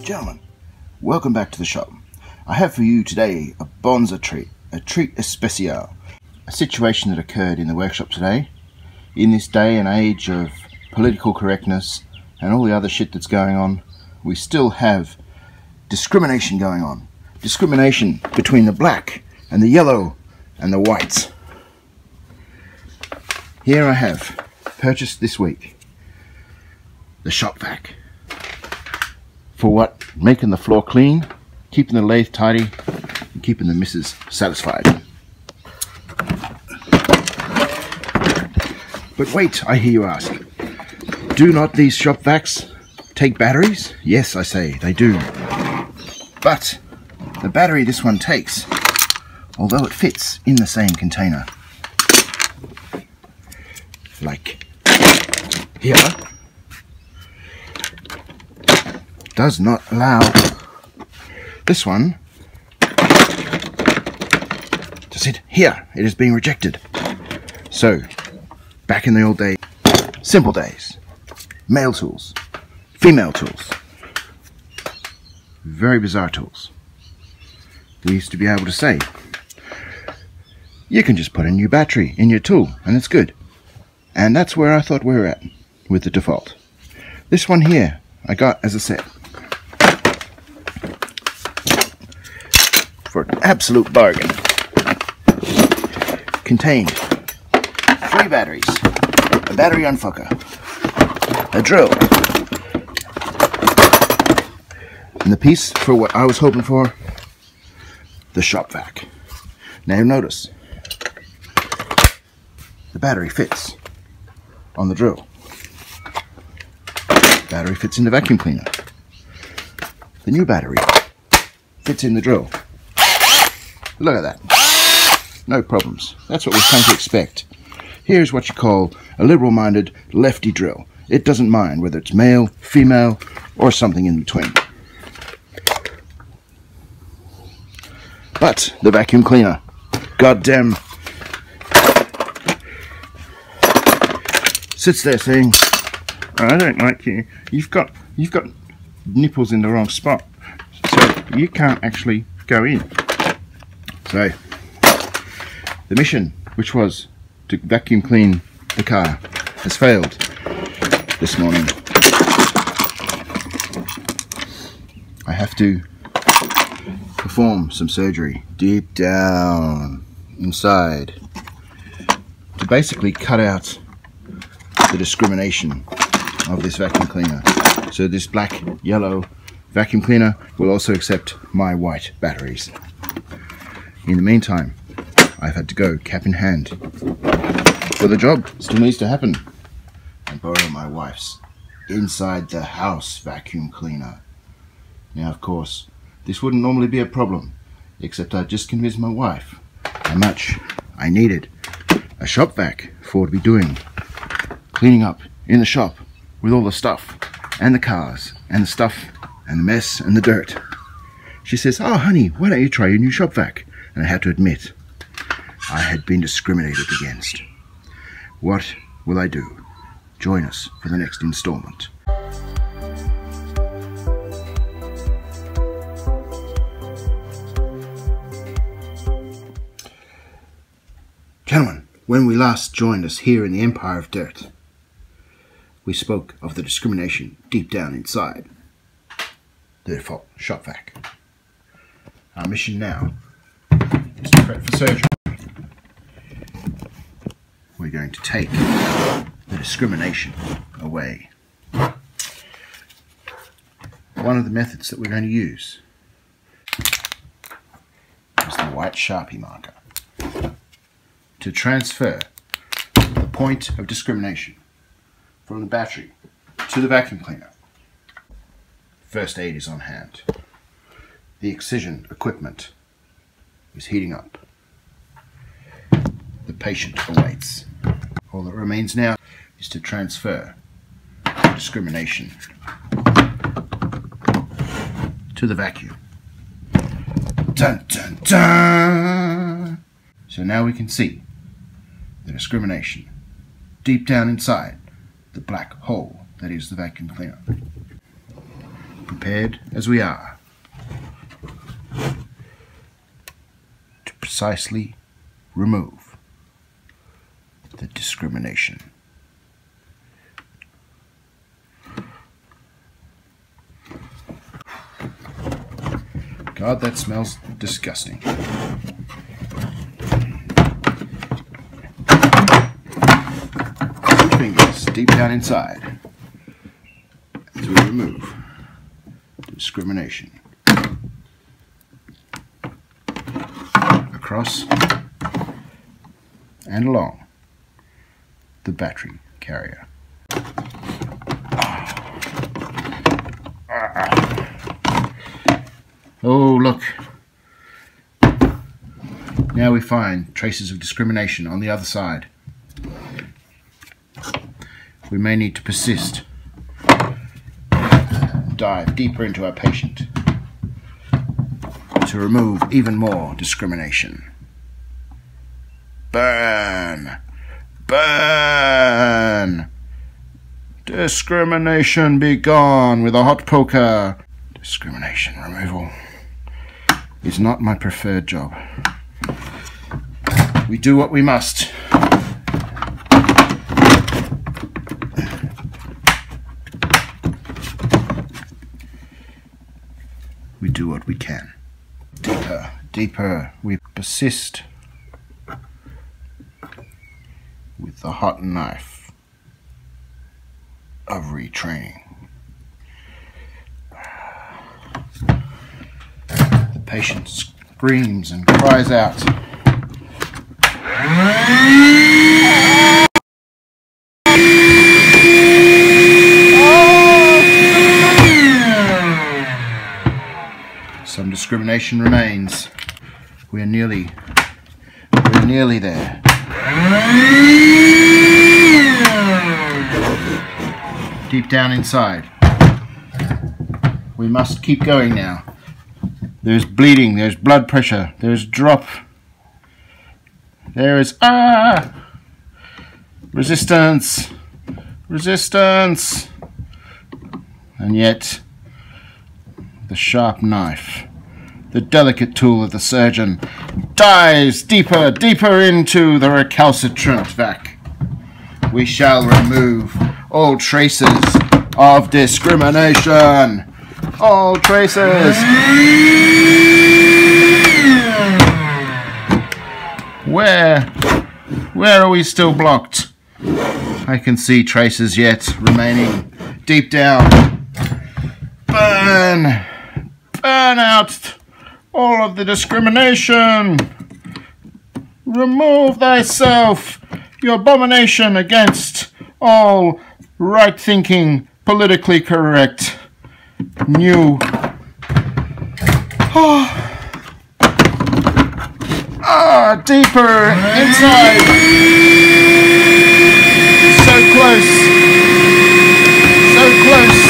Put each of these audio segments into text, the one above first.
Gentlemen, welcome back to the shop. I have for you today a bonza treat, a treat especial, a situation that occurred in the workshop today. In this day and age of political correctness and all the other shit that's going on, we still have discrimination going on. Discrimination between the black and the yellow and the whites. Here I have purchased this week the shop-vac. For what? Making the floor clean, keeping the lathe tidy, and keeping the missus satisfied. But wait, I hear you ask, do not these shop-vacs take batteries? Yes, I say, they do. But the battery this one takes, although it fits in the same container, like here, does not allow this one to sit here. It is being rejected. So, back in the old days, simple days, male tools, female tools, very bizarre tools, we used to be able to say, you can just put a new battery in your tool and it's good. And that's where I thought we were at with the DeWalt. This one here I got as a set for an absolute bargain. Contained 3 batteries, a battery unfucker, a drill, and the piece for what I was hoping for, the shop-vac. Now notice, the battery fits on the drill. Battery fits in the vacuum cleaner. The new battery fits in the drill. Look at that. No problems. That's what we've come to expect. Here's what you call a liberal-minded lefty drill. It doesn't mind whether it's male, female, or something in between. But the vacuum cleaner, goddamn, sits there saying, I don't like you. You've got nipples in the wrong spot, so you can't actually go in. So the mission, which was to vacuum clean the car, has failed this morning. I have to perform some surgery deep down inside to basically cut out the discrimination of this vacuum cleaner. So this black, yellow vacuum cleaner will also accept my white batteries. In the meantime, I've had to go cap in hand, for the job still needs to happen, and borrow my wife's inside the house vacuum cleaner. Now of course, this wouldn't normally be a problem, except I just convinced my wife how much I needed a shop-vac for to be doing cleaning up in the shop with all the stuff and the cars and the stuff and the mess and the dirt. She says, oh honey, why don't you try your new shop-vac? And I had to admit, I had been discriminated against. What will I do? Join us for the next installment. Gentlemen, when we last joined us here in the Empire of Dirt, we spoke of the discrimination deep down inside the default shop-vac. Our mission now is to prep for surgery. We're going to take the discrimination away. One of the methods that we're going to use is the white Sharpie marker to transfer the point of discrimination from the battery to the vacuum cleaner. First aid is on hand. The excision equipment is heating up. The patient awaits. All that remains now is to transfer the discrimination to the vacuum. Dun dun dun! So now we can see the discrimination deep down inside the black hole that is the vacuum cleaner. prepared as we are to precisely remove the discrimination. God, that smells disgusting. Fingers deep down inside as we remove discrimination. Across and along the battery carrier. Oh, look. Now we find traces of discrimination on the other side. We may need to persist, dive deeper into our patient to remove even more discrimination. Burn! Burn! Discrimination be gone with a hot poker. Discrimination removal is not my preferred job. We do what we must. We do what we can. Deeper, deeper, we persist with the hot knife of retraining. The patient screams and cries out. Some discrimination remains. We're nearly there. Deep down inside. We must keep going now. There's bleeding, there's blood pressure, there's drop. There is resistance. Resistance. And yet the sharp knife, the delicate tool of the surgeon, dives deeper, deeper into the recalcitrant vac. We shall remove all traces of discrimination. All traces. Where are we still blocked? I can see traces yet remaining deep down. Burn! Burn out all of the discrimination. Remove thyself, your abomination against all right-thinking, politically correct, new. Deeper inside. So close. So close.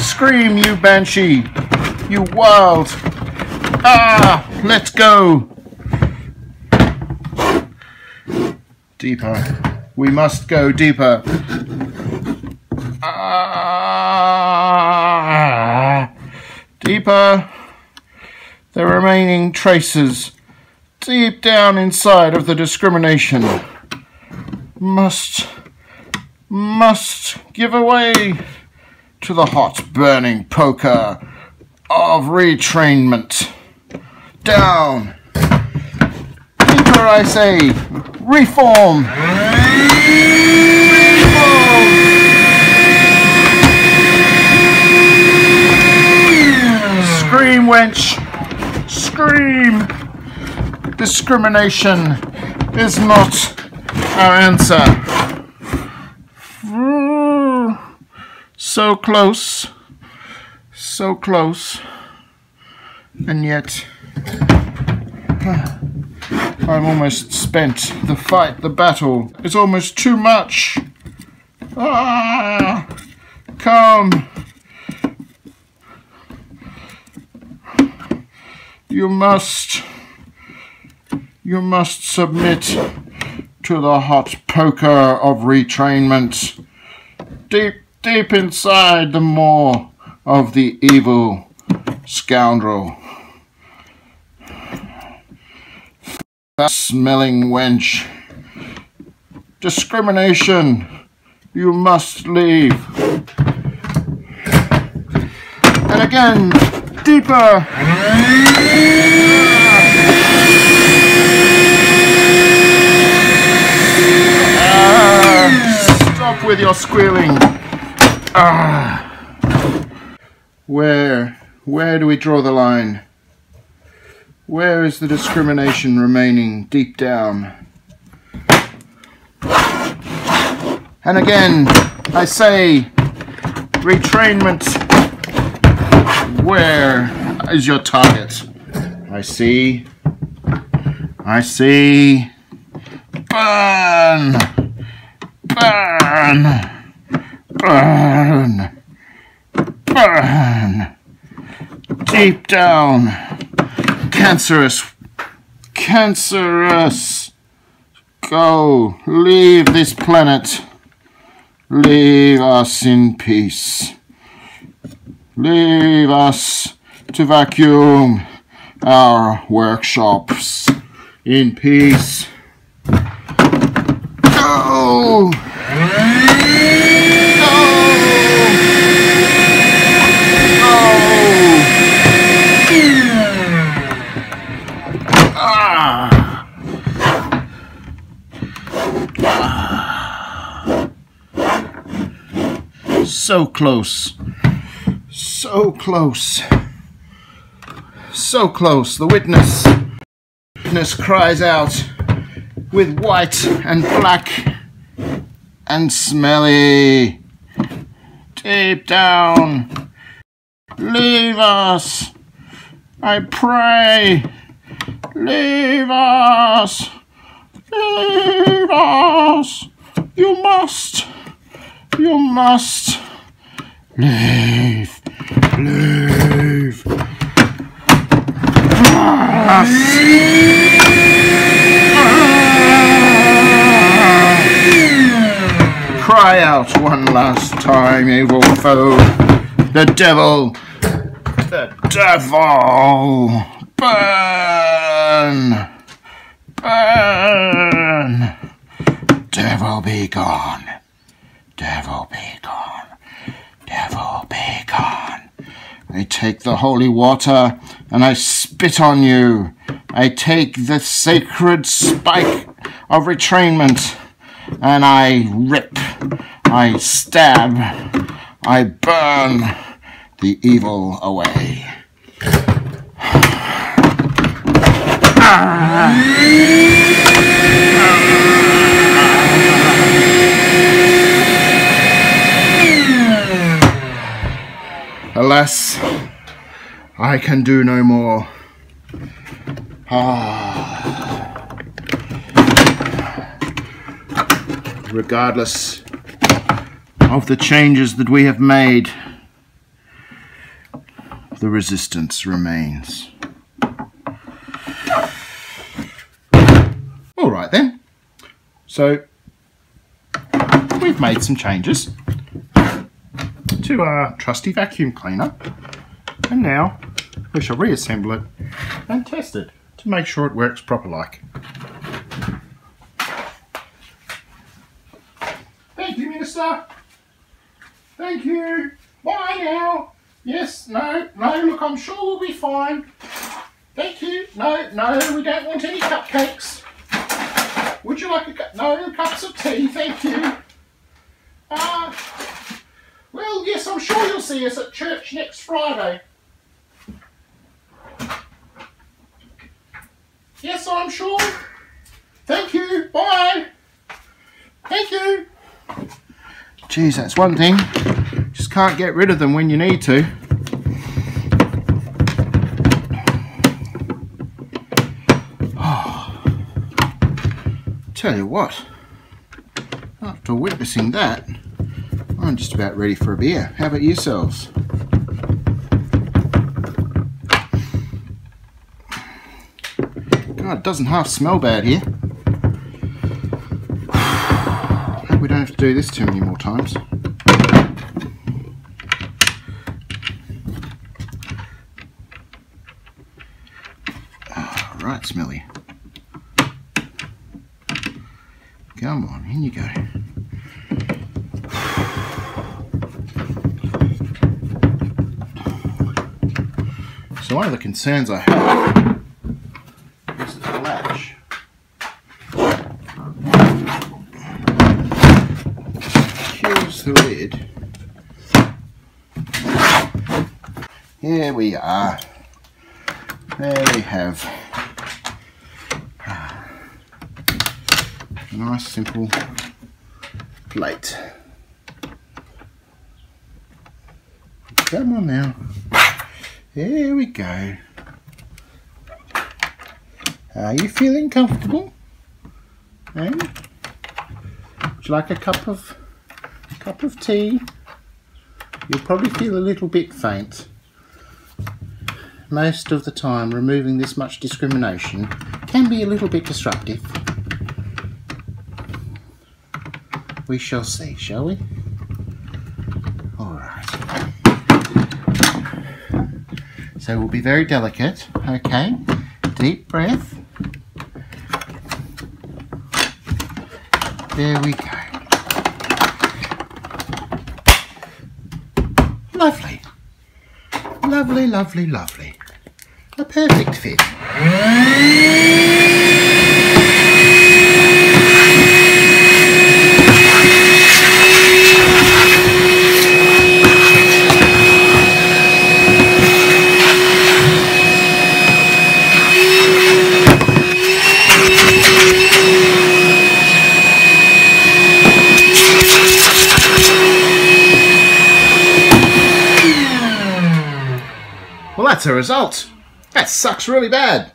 Scream, you banshee. You wild. Let's go. Deeper. We must go deeper. Deeper. The remaining traces deep down inside of the discrimination must give away to the hot burning poker of retrainment. Down. Deeper, I say. Reform. Reform. Scream, wench. Scream! Discrimination is not our answer. So close, so close, and yet I'm almost spent. The fight, the battle is almost too much. Come. You must submit to the hot poker of retrainment. Deep deep inside, the more of the evil scoundrel. Smelling wench. Discrimination. You must leave. And again, deeper. Stop with your squealing. Where do we draw the line? Where is the discrimination remaining deep down? And again, I say, retrainment. Where is your target? I see. Burn! Burn! Burn! Burn! Deep down. Cancerous. Cancerous. Go. Leave this planet. Leave us in peace. Leave us to vacuum our workshops in peace. Go! So close. So close. So close. The witness cries out with white and black and smelly. Deep down. Leave us. I pray. Leave us. Leave us. You must. You must. Leave. Leave. Cry out one last time, evil foe. The devil. The devil. Burn. Burn. Devil be gone. Devil be gone. Devil be gone. I take the holy water and I spit on you. I take the sacred spike of retrainment and I rip, I stab, I burn the evil away. Alas, I can do no more. Regardless of the changes that we have made, the resistance remains. All right then. So we've made some changes to our trusty vacuum cleaner, and now we shall reassemble it and test it to make sure it works proper like. Thank you, Minister. Thank you. Bye now. Yes, no, look, I'm sure we'll be fine. Thank you. No, we don't want any cupcakes. Would you like no cups of tea? Thank you. Well, yes, I'm sure you'll see us at church next Friday. Yes, I'm sure. Thank you. Bye. Thank you. Geez, that's one thing. Just can't get rid of them when you need to. Oh. Tell you what, after witnessing that, I'm just about ready for a beer. How about yourselves? God, it doesn't half smell bad here. I hope we don't have to do this too many more times. right smelly. Come on, in you go. So one of the concerns I have is the latch. Here's the lid. Here we are. There we have a nice simple plate. Come on now. There we go. Are you feeling comfortable? Eh? Would you like a cup of tea? You'll probably feel a little bit faint. Most of the time, removing this much discrimination can be a little bit disruptive. We shall see, shall we? Alright. So we'll be very delicate, okay? Deep breath. There we go. Lovely. Lovely, lovely, lovely. A perfect fit. Well, that's a result. That sucks really bad.